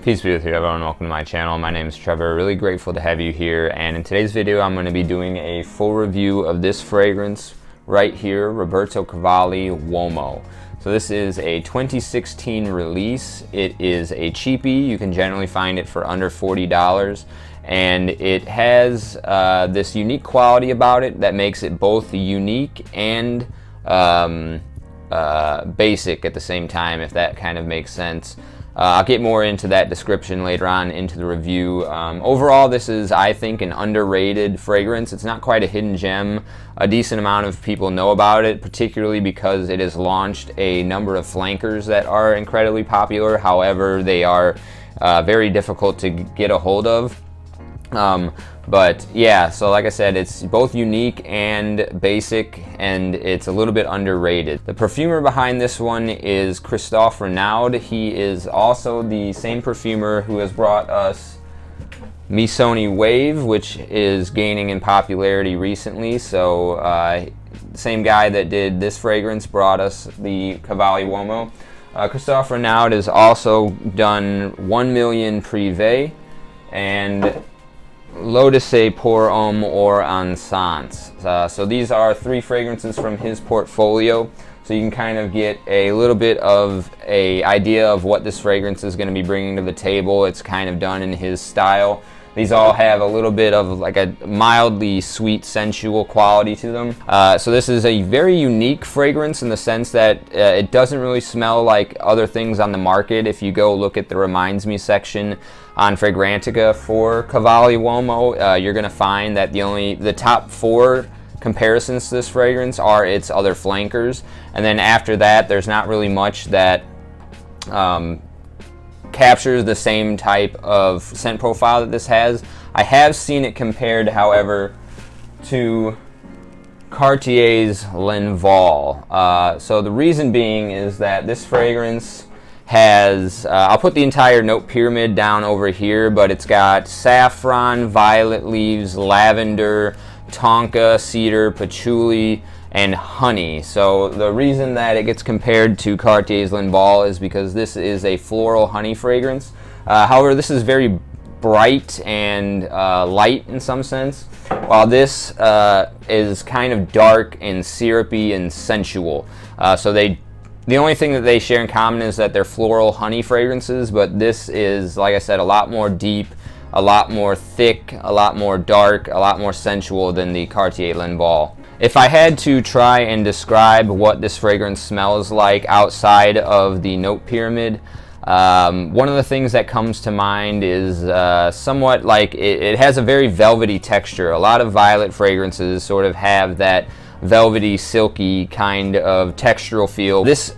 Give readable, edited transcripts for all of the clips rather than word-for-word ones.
Peace be with you, everyone. Welcome to my channel. My name is Trevor. Really grateful to have you here. And in today's video, I'm going to be doing a full review of this fragrance right here, Roberto Cavalli Uomo. So this is a 2016 release. It is a cheapie. You can generally find it for under $40. And it has this unique quality about it that makes it both unique and basic at the same time, if that kind of makes sense. I'll get more into that description later on into the review. Overall, this is, I think, an underrated fragrance. It's not quite a hidden gem. A decent amount of people know about it, particularly because it has launched a number of flankers that are incredibly popular. However, they are very difficult to get a hold of. But yeah, so like I said, it's both unique and basic, and it's a little bit underrated. The perfumer behind this one is Christophe Renaud. He is also the same perfumer who has brought us Missoni Wave, which is gaining in popularity recently. So same guy that did this fragrance brought us the Cavalli Uomo. Christophe Renaud has also done 1 million Privé and Lotus pour Homme or Encens. So these are 3 fragrances from his portfolio, so you can kind of get a little bit of an idea of what this fragrance is going to be bringing to the table. It's kind of done in his style. These all have a little bit of like a mildly sweet, sensual quality to them. So this is a very unique fragrance in the sense that it doesn't really smell like other things on the market. If you go look at the Reminds Me section on Fragrantica for Cavalli Uomo, you're going to find that the top 4 comparisons to this fragrance are its other flankers. And then after that, there's not really much that captures the same type of scent profile that this has. I have seen it compared, however, to Cartier's L'Envol. So the reason being is that this fragrance has, I'll put the entire note pyramid down over here, but it's got saffron, violet leaves, lavender, tonka, cedar, patchouli, and honey. So the reason that it gets compared to Cartier's L'Envol is because this is a floral honey fragrance. However, this is very bright and light in some sense, while this is kind of dark and syrupy and sensual. So the only thing that they share in common is that they're floral honey fragrances, but this is, like I said, a lot more deep, a lot more thick, a lot more dark, a lot more sensual than the Cartier L'Envol. If I had to try and describe what this fragrance smells like outside of the note pyramid, one of the things that comes to mind is somewhat like it has a very velvety texture. A lot of violet fragrances sort of have that velvety, silky kind of textural feel. This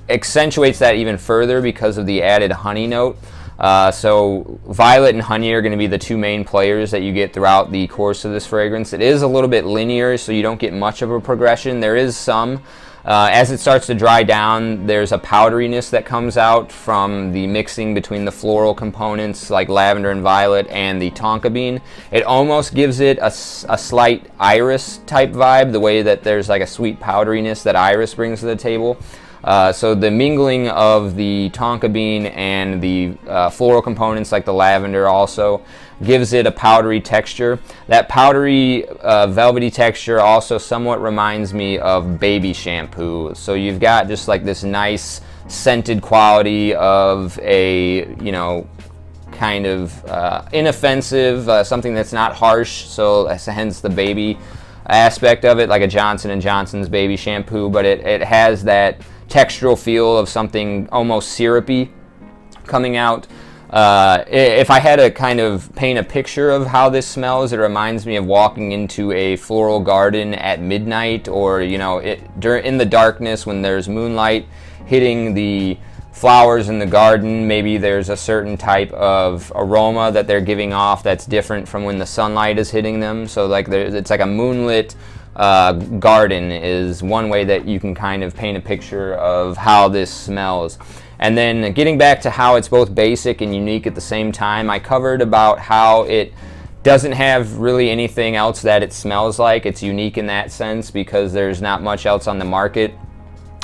accentuates that even further because of the added honey note. So violet and honey are going to be the 2 main players that you get throughout the course of this fragrance. It is a little bit linear, so you don't get much of a progression. There is some. As it starts to dry down, there's a powderiness that comes out from the mixing between the floral components like lavender and violet and the tonka bean. It almost gives it a slight iris type vibe, the way that there's like a sweet powderiness that iris brings to the table. So the mingling of the tonka bean and the floral components like the lavender also gives it a powdery texture. That powdery velvety texture also somewhat reminds me of baby shampoo. So you've got just like this nice scented quality of a, kind of inoffensive, something that's not harsh, so hence the baby aspect of it, like a Johnson & Johnson's baby shampoo, but it has that textural feel of something almost syrupy coming out. If I had to kind of paint a picture of how this smells, it reminds me of walking into a floral garden at midnight, or in the darkness when there's moonlight hitting the flowers in the garden. Maybe there's a certain type of aroma that they're giving off that's different from when the sunlight is hitting them. So like it's like a moonlit garden is one way that you can kind of paint a picture of how this smells. And then getting back to how it's both basic and unique at the same time, I covered about how it doesn't have really anything else that it smells like. It's unique in that sense because there's not much else on the market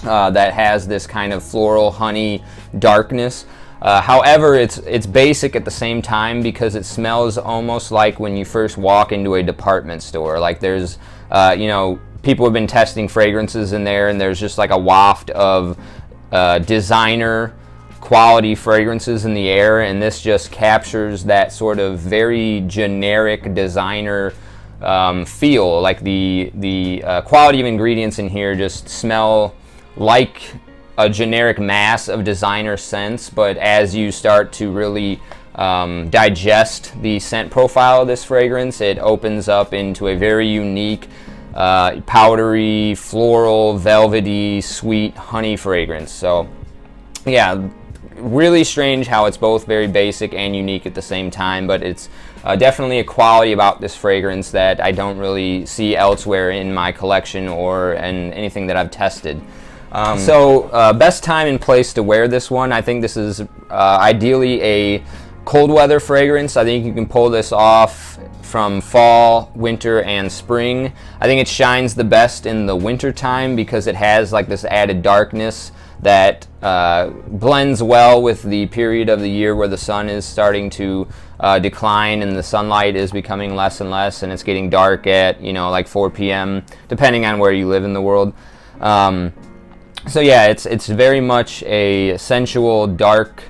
that has this kind of floral honey darkness. However, it's basic at the same time because it smells almost like when you first walk into a department store. Like there's, people have been testing fragrances in there, and there's just like a waft of designer quality fragrances in the air, and this just captures that sort of very generic designer feel. Like the quality of ingredients in here just smell like a generic mass of designer scents, but as you start to really digest the scent profile of this fragrance, it opens up into a very unique powdery, floral, velvety, sweet honey fragrance. So yeah, really strange how it's both very basic and unique at the same time, but it's definitely a quality about this fragrance that I don't really see elsewhere in my collection or in anything that I've tested. Best time and place to wear this one, I think this is ideally a cold weather fragrance. I think you can pull this off from fall, winter, and spring. I think it shines the best in the winter time because it has like this added darkness that blends well with the period of the year where the sun is starting to decline and the sunlight is becoming less and less, and it's getting dark at like 4 p.m. depending on where you live in the world. So yeah, it's very much a sensual, dark,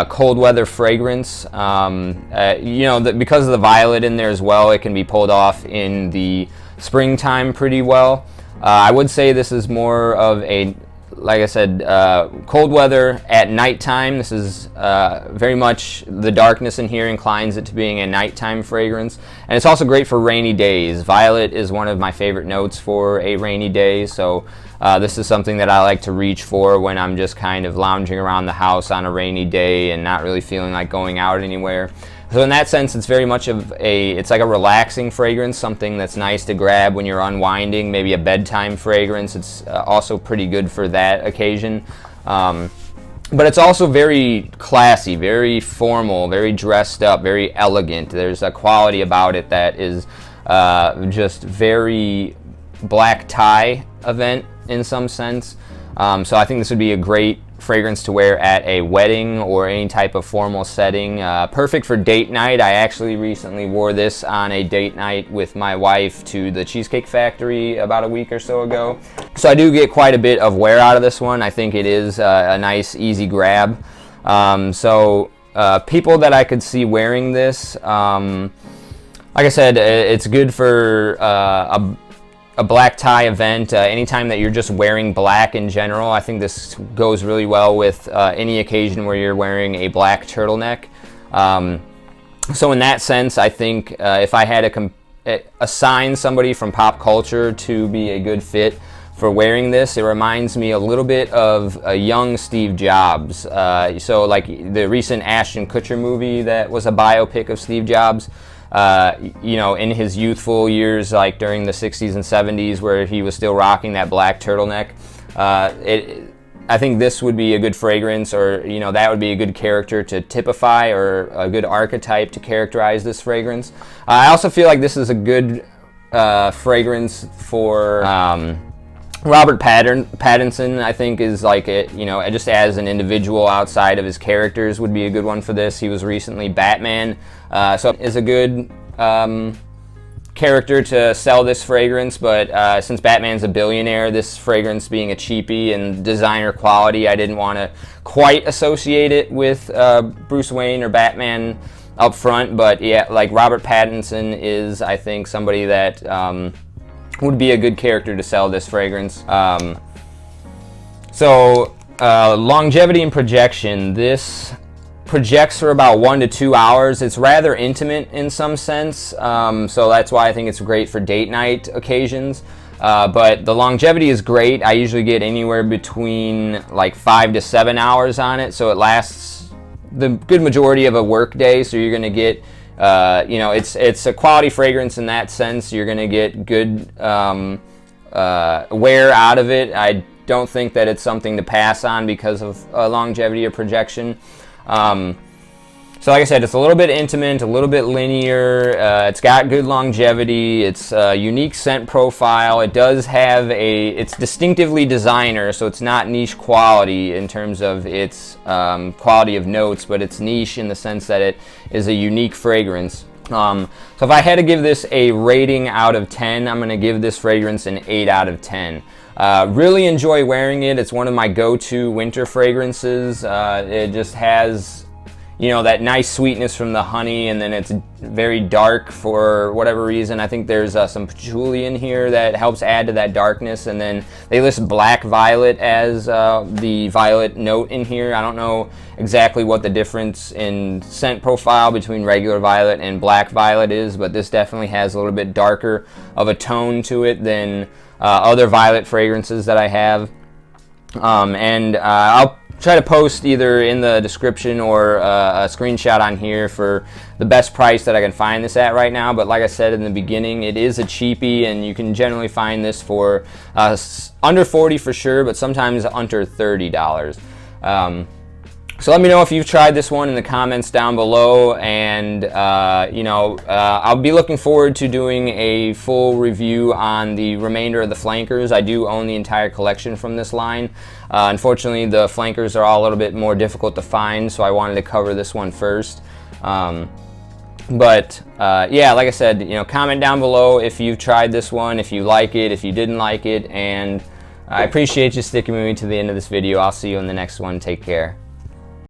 cold weather fragrance. Because of the violet in there as well, it can be pulled off in the springtime pretty well. I would say this is more of a, like I said, cold weather at nighttime. This is very much, the darkness in here inclines it to being a nighttime fragrance. And it's also great for rainy days. Violet is one of my favorite notes for a rainy day, so this is something that I like to reach for when I'm just kind of lounging around the house on a rainy day and not really feeling like going out anywhere. So in that sense, it's very much of it's like a relaxing fragrance, something that's nice to grab when you're unwinding, maybe a bedtime fragrance. It's also pretty good for that occasion. But it's also very classy, very formal, very dressed up, very elegant. There's a quality about it that is just very black tie event in some sense. So I think this would be a great fragrance to wear at a wedding or any type of formal setting. Perfect for date night. I actually recently wore this on a date night with my wife to the Cheesecake Factory about a week or so ago. So I do get quite a bit of wear out of this one. I think it is a nice, easy grab. People that I could see wearing this, like I said, it's good for a black tie event. Anytime that you're just wearing black in general, I think this goes really well with any occasion where you're wearing a black turtleneck. So in that sense, I think if I had to assign somebody from pop culture to be a good fit for wearing this, it reminds me a little bit of a young Steve Jobs. So like the recent Ashton Kutcher movie that was a biopic of Steve Jobs. In his youthful years, like during the 60s and 70s, where he was still rocking that black turtleneck. I think this would be a good fragrance, or that would be a good character to typify, or a good archetype to characterize this fragrance. I also feel like this is a good fragrance for Robert Pattinson. I think is like it, just as an individual outside of his characters would be a good one for this. He was recently Batman, so is a good character to sell this fragrance. But since Batman's a billionaire, this fragrance being a cheapie and designer quality, I didn't want to quite associate it with Bruce Wayne or Batman up front. But yeah, like Robert Pattinson is, I think, somebody that would be a good character to sell this fragrance. Longevity and projection. This projects for about 1 to 2 hours. It's rather intimate in some sense, so that's why I think it's great for date night occasions. But the longevity is great. I usually get anywhere between like 5 to 7 hours on it, so it lasts the good majority of a work day. So you're going to get it's a quality fragrance in that sense. You're going to get good wear out of it. I don't think that it's something to pass on because of longevity or projection. So like I said, it's a little bit intimate, a little bit linear. It's got good longevity. It's a unique scent profile. It does have it's distinctively designer, so it's not niche quality in terms of its quality of notes, but it's niche in the sense that it is a unique fragrance. So if I had to give this a rating out of 10, I'm going to give this fragrance an 8 out of 10. Really enjoy wearing it. It's one of my go-to winter fragrances. It just has, you know, that nice sweetness from the honey, and then it's very dark for whatever reason. I think there's some patchouli in here that helps add to that darkness, and then they list black violet as the violet note in here. I don't know exactly what the difference in scent profile between regular violet and black violet is, but this definitely has a little bit darker of a tone to it than other violet fragrances that I have. I'll try to post either in the description or a screenshot on here for the best price that I can find this at right now. But like I said in the beginning, it is a cheapie, and you can generally find this for under $40 for sure, but sometimes under $30. So let me know if you've tried this one in the comments down below, and I'll be looking forward to doing a full review on the remainder of the flankers. I do own the entire collection from this line. Unfortunately, the flankers are all a little bit more difficult to find, so I wanted to cover this one first. Yeah, like I said, comment down below if you've tried this one, if you like it, if you didn't like it, and I appreciate you sticking with me to the end of this video. I'll see you in the next one. Take care.